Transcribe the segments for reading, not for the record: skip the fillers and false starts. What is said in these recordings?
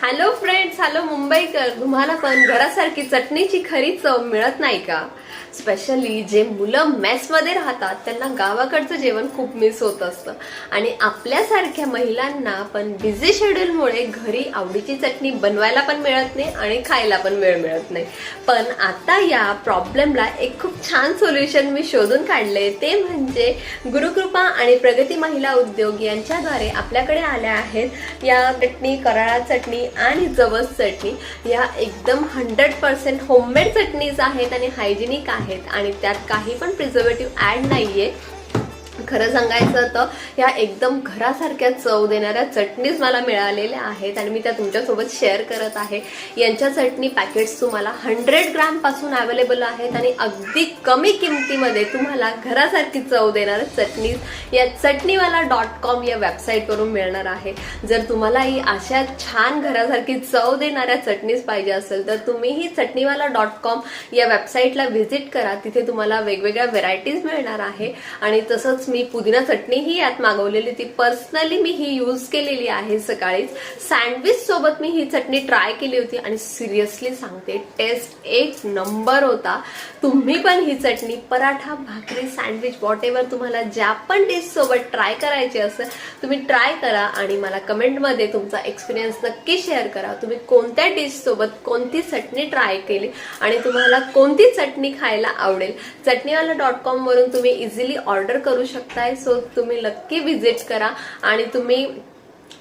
Hello friends, hello मुंबईकर. तुम्हाला पण घरासारखी चटणीची खरी चव मिळत नाही का? स्पेशली जे मुलं मेसमध्ये राहतात त्यांना गावाकडचं जेवण खूप मिस होत असतं आणि आपल्यासारख्या महिलांना पण बिझी शेड्यूलमुळे घरी आवडीची चटणी बनवायला पण मिळत नाही आणि खायला पण वेळ मिळत नाही. पण आता या प्रॉब्लेमला एक खूप छान सोल्युशन मी शोधून काढले. ते म्हणजे गुरुकृपा आणि प्रगती महिला उद्योग यांच्याद्वारे आपल्याकडे आल्या आहेत या चटणी, कराळा चटणी आणि जवस चटणी. या एकदम 100% होममेड चटणीज आहेत आणि हायजेनिक आहेत आणि त्यात काही पण प्रिझर्वेटिव्ह ऍड नाहीये. खरं सांगायचं तर या एकदम घरासारख्या चव देणाऱ्या चटणीज मला मिळालेल्या आहेत आणि मी त्या तुमच्यासोबत शेअर करत आहे. यांच्या चटणी पॅकेट्स तुम्हाला 100 ग्रॅम पासून अवेलेबल आहेत आणि अगदी कमी किमतीमध्ये तुम्हाला घरासारखी चव देणाऱ्या चटणीज या चटणीवाला.com या वेबसाईटवरून मिळणार आहे. जर तुम्हालाही अशा छान घरासारखी चव देणाऱ्या चटणीज पाहिजे असेल तर तुम्हीही चटणीवाला.com या वेबसाईटला व्हिजिट करा. तिथे तुम्हाला वेगवेगळ्या व्हेरायटीज मिळणार आहे आणि तसंच मी पुदिना चटणी ही यात मागवलेली. ती पर्सनली मी ही यूज केलेली आहे. सकाळीच सँडविच सोबत मी ही चटणी ट्राय केली होती आणि सिरियसली सांगते टेस्ट एक नंबर होता. तुम्ही पण ही चटणी पराठा, भाकरी, सँडविच व्हॉटेवर तुम्हाला ज्या पण डिश सोबत ट्राय करायची असेल तुम्ही ट्राय करा आणि मला कमेंटमध्ये तुमचा एक्सपिरियन्स नक्की शेअर करा. तुम्ही कोणत्या डिश सोबत कोणती चटणी ट्राय केली आणि तुम्हाला कोणती चटणी खायला आवडेल. चटणीवाला.com वरून तुम्ही इझिली ऑर्डर करू शकताय. सो तुम्ही नक्की व्हिजिट करा आणि तुम्ही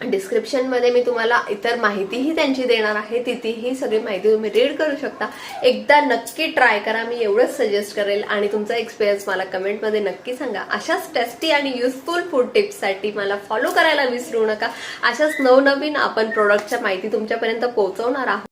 डिस्क्रिप्शन मध्ये मी तुम्हाला इतर माहितीही त्यांची देणार आहे. तिथेही सगळी माहिती तुम्ही रीड करू शकता. एकदा नक्की ट्राय करा, मी एवढंच सजेस्ट करेल आणि तुमचा एक्सपिरियन्स मला कमेंटमध्ये नक्की सांगा. अशाच टेस्टी आणि युजफुल फूड टिप्ससाठी मला फॉलो करायला विसरू नका. अशाच नवनवीन आपण प्रोडक्टच्या माहिती तुमच्यापर्यंत पोहोचवणार आहोत.